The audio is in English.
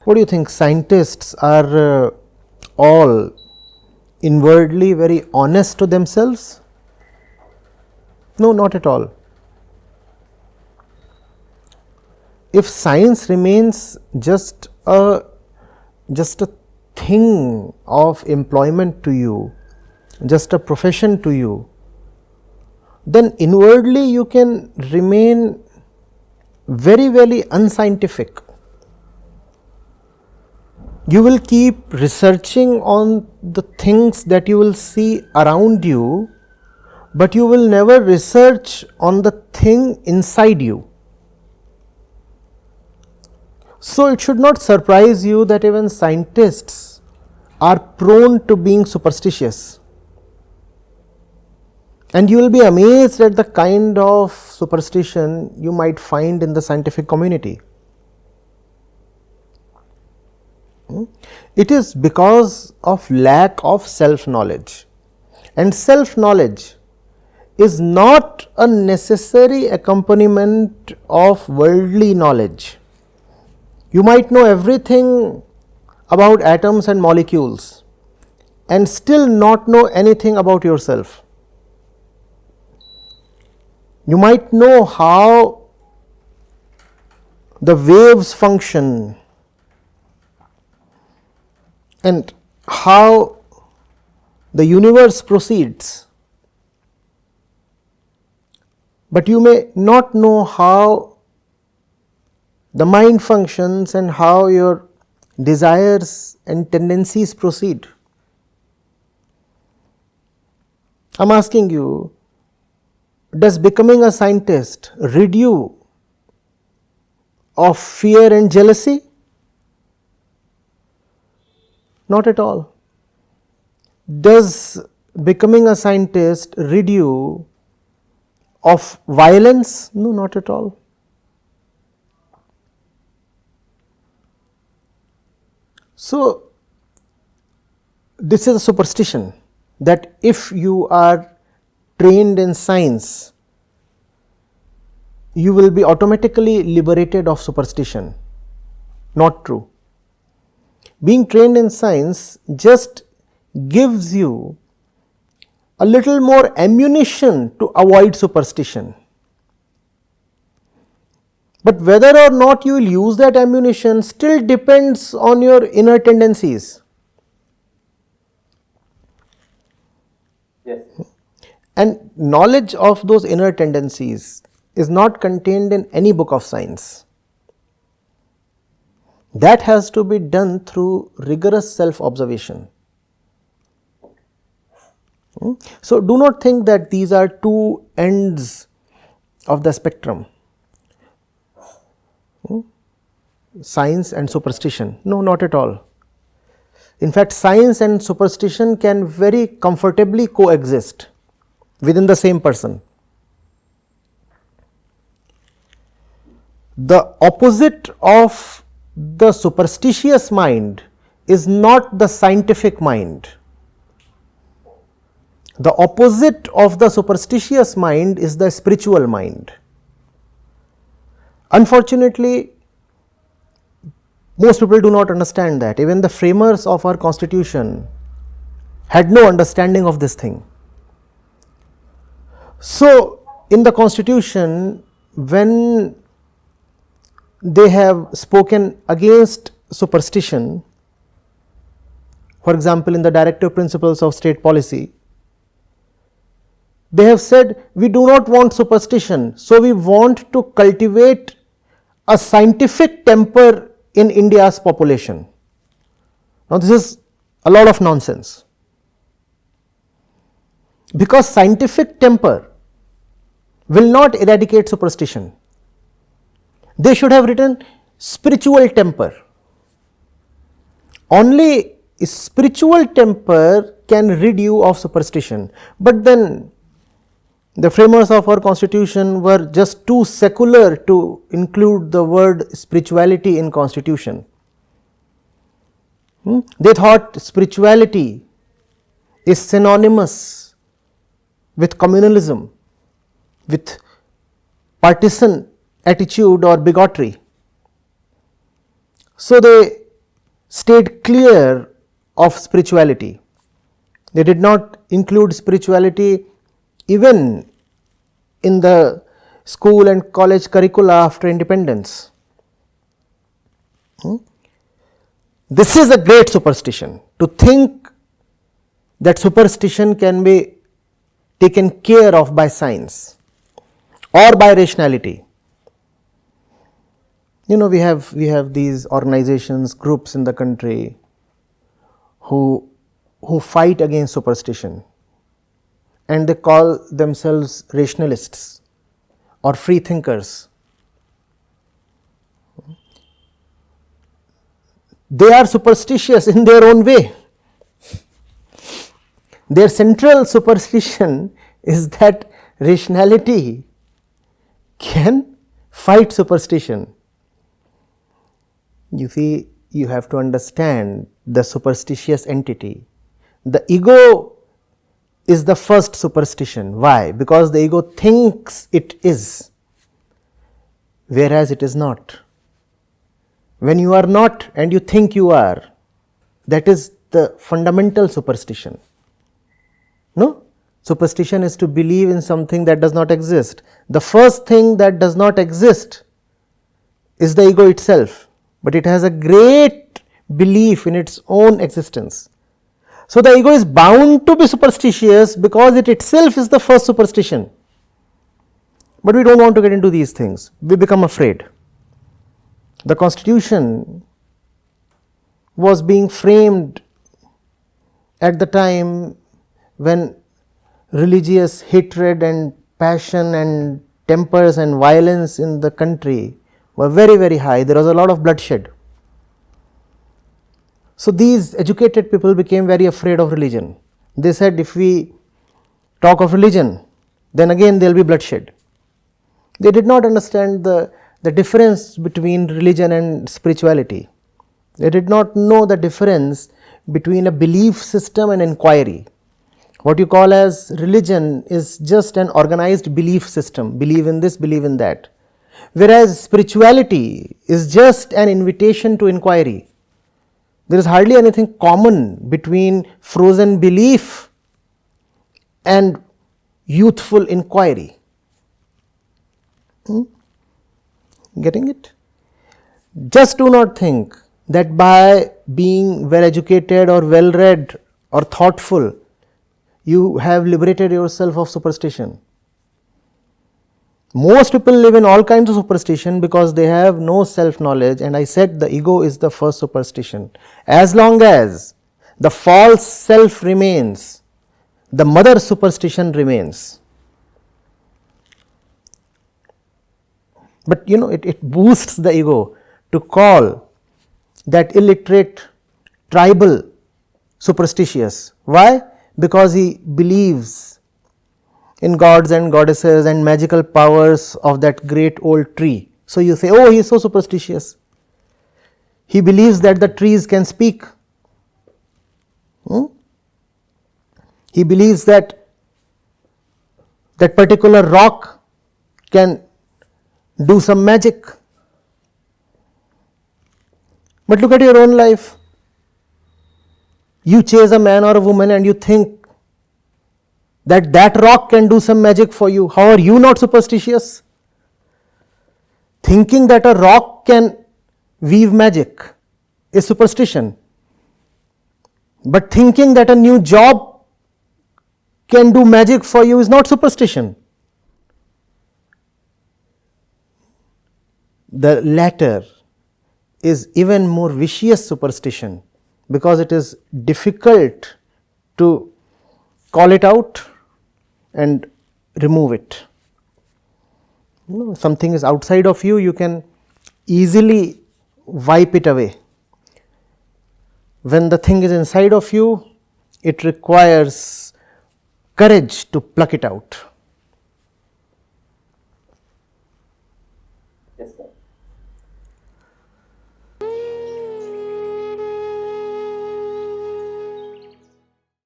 What do you think? Scientists are all inwardly very honest to themselves? No, not at all. If science remains just a thing of employment to you, just a profession to you, then inwardly you can remain very, very unscientific. You will keep researching on the things that you will see around you, but you will never research on the thing inside you. So, it should not surprise you that even scientists are prone to being superstitious. And you will be amazed at the kind of superstition you might find in the scientific community. It is because of lack of self-knowledge, and self-knowledge is not a necessary accompaniment of worldly knowledge. You might know everything about atoms and molecules and still not know anything about yourself. You might know how the waves function and how the universe proceeds, but you may not know how the mind functions and how your desires and tendencies proceed. I am asking you, does becoming a scientist rid you of fear and jealousy? Not at all. Does becoming a scientist rid you of violence? No, not at all. So, this is a superstition that if you are trained in science, you will be automatically liberated of superstition. Not true. Being trained in science just gives you a little more ammunition to avoid superstition. But whether or not you will use that ammunition still depends on your inner tendencies. Yes. And knowledge of those inner tendencies is not contained in any book of science. That has to be done through rigorous self-observation. So, do not think that these are two ends of the spectrum, science and superstition. No, not at all. In fact, science and superstition can very comfortably coexist within the same person. The opposite of the superstitious mind is not the scientific mind. The opposite of the superstitious mind is the spiritual mind. Unfortunately, most people do not understand that. Even the framers of our constitution had no understanding of this thing. So, in the constitution, when they have spoken against superstition, for example, in the directive principles of state policy, they have said we do not want superstition, so we want to cultivate a scientific temper in India's population. Now, this is a lot of nonsense, because scientific temper will not eradicate superstition. They should have written spiritual temper. Only spiritual temper can rid you of superstition. But then the framers of our constitution were just too secular to include the word spirituality in constitution. They thought spirituality is synonymous with communalism, with partisan attitude or bigotry. So, they stayed clear of spirituality. They did not include spirituality even in the school and college curricula after independence. This is a great superstition. To think that superstition can be taken care of by science or by rationality. You know, we have these organizations, groups in the country who fight against superstition, and they call themselves rationalists or free thinkers. They are superstitious in their own way. Their central superstition is that rationality can fight superstition. You see, you have to understand the superstitious entity. The ego is the first superstition. Why? Because the ego thinks it is, whereas it is not. When you are not and you think you are, that is the fundamental superstition. No? Superstition is to believe in something that does not exist. The first thing that does not exist is the ego itself, but it has a great belief in its own existence. So the ego is bound to be superstitious because it itself is the first superstition. But we don't want to get into these things. We become afraid. The Constitution was being framed at the time when religious hatred and passion and tempers and violence in the country were very, very high. There was a lot of bloodshed. So these educated people became very afraid of religion. They said, if we talk of religion, then again there will be bloodshed. They did not understand the difference between religion and spirituality. They did not know the difference between a belief system and inquiry. What you call as religion is just an organized belief system, believe in this, believe in that. Whereas spirituality is just an invitation to inquiry. There is hardly anything common between frozen belief and youthful inquiry. Getting it? Just do not think that by being well educated or well read or thoughtful, you have liberated yourself of superstition. Most people live in all kinds of superstition because they have no self knowledge, and I said the ego is the first superstition. As long as the false self remains, the mother superstition remains. But you know, it boosts the ego to call that illiterate tribal superstitious. Why? Because he believes in gods and goddesses and magical powers of that great old tree. So you say, oh, he is so superstitious. He believes that the trees can speak. He believes that that particular rock can do some magic. But look at your own life. You chase a man or a woman and you think that that rock can do some magic for you. How are you not superstitious? Thinking that a rock can weave magic is superstition. But thinking that a new job can do magic for you is not superstition. The latter is even more vicious superstition because it is difficult to call it out and remove it. You know, something is outside of you, you can easily wipe it away. When the thing is inside of you, it requires courage to pluck it out.